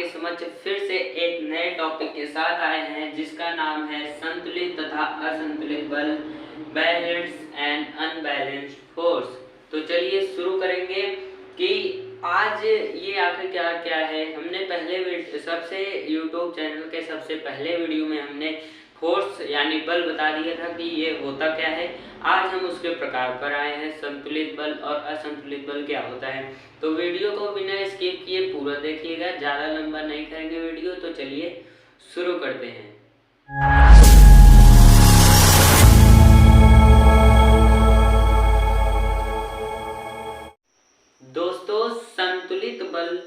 आपके समक्ष फिर से एक नए टॉपिक के साथ आए हैं जिसका नाम है संतुलित तथा असंतुलित बल, बैलेंस एंड अनबैलेंस्ड फोर्स। तो चलिए शुरू करेंगे कि आज ये आखिर क्या क्या है। हमने पहले सबसे यूट्यूब चैनल के सबसे पहले वीडियो में हमने फोर्स यानी बल बता दिया था कि ये होता क्या है। आज हम उसके प्रकार पर आए हैं, संतुलित बल और असंतुलित बल क्या होता है। तो वीडियो को बिना स्किप किए पूरा देखिएगा, ज़्यादा लंबा नहीं करेंगे वीडियो। तो चलिए शुरू करते हैं। दोस्तों, संतुलित बल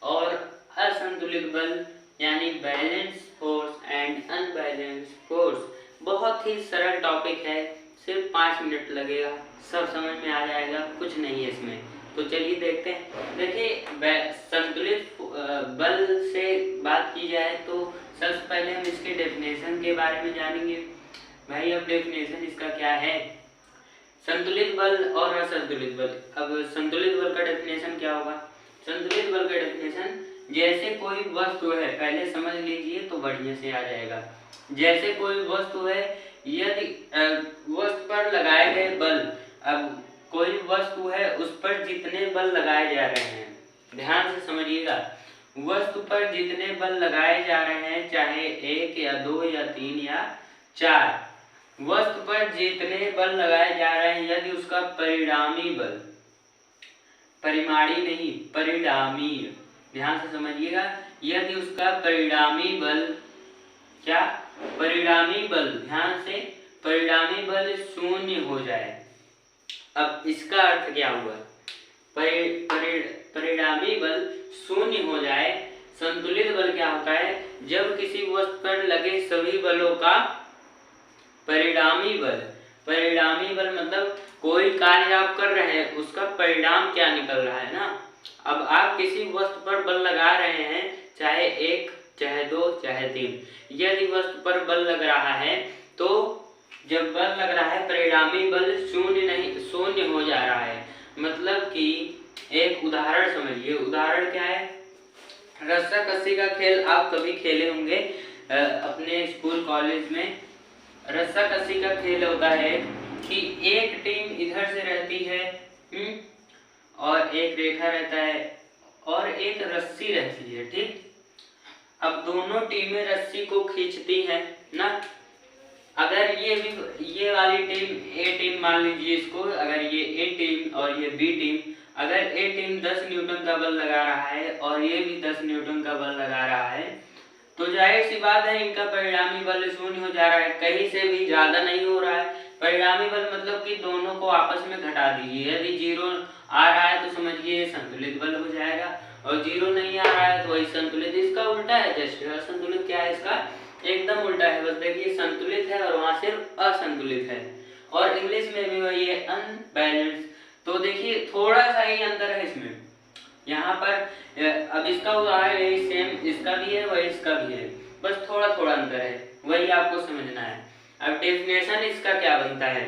और असंतुलित बल यानी balance force and unbalance force बहुत ही सरल टॉपिक है। सिर्फ 5 मिनट लगेगा, सब समझ में आ जाएगा, कुछ नहीं है इसमें। तो चलिए देखते हैं। देखिए, संतुलित बल से बात की जाए तो सबसे पहले हम इसके डेफिनेशन के बारे में जानेंगे। भाई, अब डेफिनेशन इसका क्या है, संतुलित बल और असंतुलित बल। अब संतुलित बल का डेफिनेशन क्या होगा। संतुलित बल का डेफिनेशन, जैसे कोई वस्तु है, पहले समझ लीजिए तो बढ़िया से आ जाएगा। जैसे कोई वस्तु है, यदि वस्तु पर लगाए गए बल, अब कोई वस्तु है उस पर जितने बल लगाए जा रहे हैं, ध्यान से समझिएगा, वस्तु पर जितने बल लगाए जा रहे हैं, चाहे 1 या 2 या 3 या 4, वस्तु पर जितने बल लगाए जा रहे हैं, यदि उसका परिणामी बल, परिमाणी नहीं परिणामी, ध्यान से समझिएगा, यदि उसका परिणामी बल, क्या परिणामी बल, ध्यान से, परिणामी बल 0 हो जाए। अब इसका अर्थ क्या हुआ, परिणामी बल 0 हो जाए। संतुलित बल क्या होता है, जब किसी वस्तु पर लगे सभी बलों का परिणामी बल, परिणामी बल मतलब कोई कार्य आप कर रहे हैं उसका परिणाम क्या निकल रहा है ना। अब आप किसी वस्तु पर बल लगा रहे हैं, चाहे 1, चाहे 2, चाहे 3, यदि वस्तु पर बल लग रहा है तो जब बल लग रहा है परिणामी बल 0 हो जा रहा है। मतलब कि एक उदाहरण समझिए। उदाहरण क्या है, रस्सा कस्सी का खेल आप कभी खेले होंगे अपने स्कूल कॉलेज में। रस्सा कस्सी का खेल होता है कि एक टीम इधर से रहती है और एक रेखा रहता है और एक रस्सी रहती है, ठीक। अब दोनों टीमें रस्सी को खींचती हैं ना। अगर ये वाली टीम ए टीम मान लीजिए इसको, अगर ये ए टीम और ये बी टीम, अगर ए टीम 10 न्यूटन का बल लगा रहा है और ये भी 10 न्यूटन का बल लगा रहा है, तो जाहिर सी बात है इनका परिणामी बल 0 हो जा रहा है, कहीं से भी ज्यादा नहीं हो रहा है। परिणामी बल मतलब कि दोनों को आपस में घटा दीजिए। यदि 0 आ रहा है तो समझिए संतुलित बल हो जाएगा, और 0 नहीं आ रहा है तो वही संतुलित। इसका उल्टा है, जैसे असंतुलित क्या है, इसका एकदम उल्टा है। बस देखिए, संतुलित है और वहां सिर्फ असंतुलित है, और इंग्लिश में भी वही है, अनबैलेंस। तो देखिए थोड़ा सा ही अंतर है इसमें। यहाँ पर अब इसका उदाहरण यही सेम, इसका भी है वही इसका भी है, बस थोड़ा थोड़ा अंतर है, वही आपको समझना है। अब डेफिनेशन इसका क्या बनता है,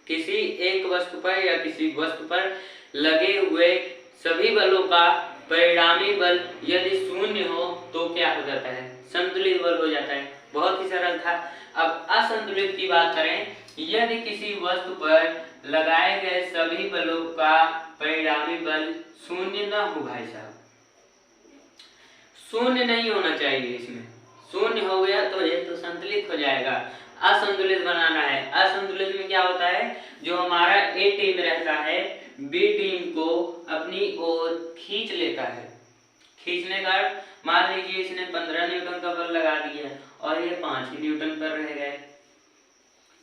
किसी एक वस्तु पर या किसी वस्तु पर लगे हुए सभी बलों का परिणामी बल यदि 0 हो तो क्या हो जाता है, संतुलित बल हो जाता है। बहुत ही सरल था। अब असंतुलित की बात करें, यदि किसी वस्तु पर लगाए गए सभी बलों का परिणामी बल 0 न हो, भाई साहब 0 नहीं होना चाहिए, इसमें 0 हो गया तो ये तो संतुलित हो जाएगा। असंतुलित बनाना है। असंतुलित में क्या होता है, जो हमारा ए टीम रहता है बी टीम को अपनी ओर खींच लेता है। खींचने का मान लीजिए इसने 15 न्यूटन का बल लगा दिया और ये 5 न्यूटन पर रह गए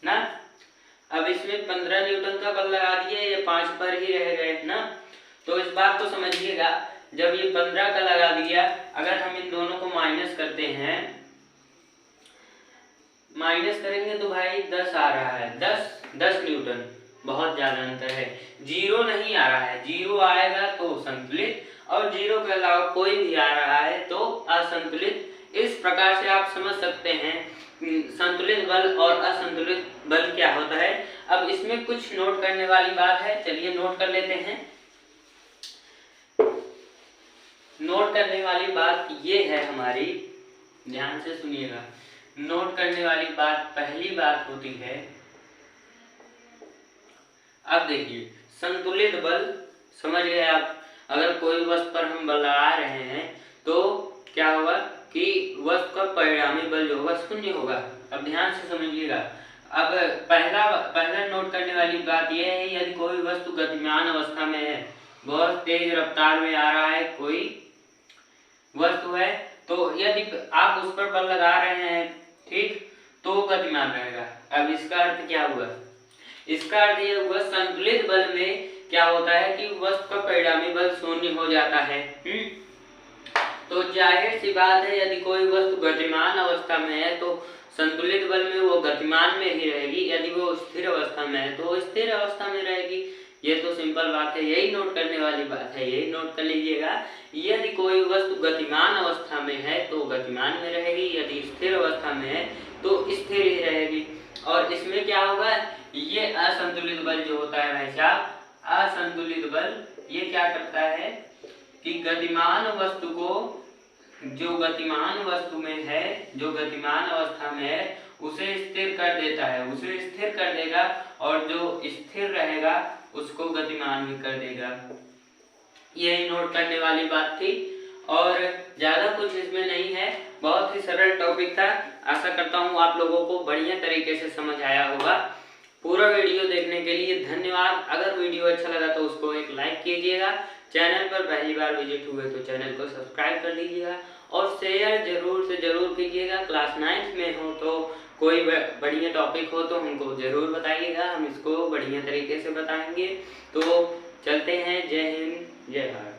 ना। अब इसमें 15 न्यूटन का बल लगा दिया, ये 5 पर ही रह गए ना। तो इस बात को समझिएगा, जब ये 15 का लगा दिया, अगर हम इन दोनों को माइनस करते हैं, माइनस करेंगे तो भाई 10 आ रहा है, 10 न्यूटन, बहुत ज्यादा अंतर है। 0 नहीं आ रहा है, 0 आएगा तो संतुलित, और 0 के अलावा कोई भी आ रहा है तो असंतुलित। इस प्रकार से आप समझ सकते हैं संतुलित बल और असंतुलित बल क्या होता है। अब इसमें कुछ नोट करने वाली बात है, चलिए नोट कर लेते हैं। नोट नोट करने वाली बात ये है हमारी, ध्यान से सुनिएगा। नोट करने वाली बात, पहली बात होती है, अब देखिए संतुलित बल, समझ गए आप। अगर कोई वस्तु पर हम बल लगा रहे हैं तो क्या होगा कि वस्तु का परिणामी बल जो होगा शून्य होगा। अब ध्यान से समझिएगा। अब पहला नोट करने वाली बात यह है, यदि कोई वस्तु गतिमान अवस्था में है, बहुत तेज रफ्तार में आ रहा है, कोई वस्तु है, तो यदि आप उस पर बल लगा रहे हैं, ठीक, तो गतिमान रहेगा। अब इसका अर्थ क्या हुआ? इसका अर्थ यह हुआ संतुलित बल में क्या होता है कि वस्तु का परिणामी बल शून्य हो जाता है। तो जाहिर सी बात है, यदि कोई वस्तु गतिमान अवस्था में है तो संतुलित बल में वो गतिमान में ही रहेगी, यदि वो स्थिर अवस्था में है तो वो स्थिर अवस्था में रहेगी। ये तो सिंपल बात है, यही नोट करने वाली बात है, यही नोट कर लीजिएगा। यदि कोई वस्तु गतिमान अवस्था में है तो गतिमान में रहेगी, यदि स्थिर अवस्था में है तो स्थिर ही रहेगी। और इसमें क्या होगा, ये असंतुलित बल जो होता है भाई साहब, असंतुलित बल ये क्या करता है कि गतिमान वस्तु को, जो गतिमान वस्तु में है, जो गतिमान अवस्था में है, उसे स्थिर कर देता है, उसे स्थिर कर देगा, और जो स्थिर रहेगा उसको गतिमान भी कर देगा। यही नोट करने वाली बात थी, और ज़्यादा कुछ इसमें नहीं है, बहुत ही सरल टॉपिक था। आशा करता हूँ आप लोगों को बढ़िया तरीके से समझ आया होगा। पूरा वीडियो देखने के लिए धन्यवाद। अगर वीडियो अच्छा लगा तो उसको एक लाइक कीजिएगा, चैनल पर पहली बार विजिट हुए तो चैनल को सब्सक्राइब कर लीजिएगा, और शेयर जरूर से जरूर कीजिएगा। क्लास 9th में हो तो कोई बढ़िया टॉपिक हो तो हमको ज़रूर बताइएगा, हम इसको बढ़िया तरीके से बताएंगे। तो चलते हैं, जय हिंद, जय भारत।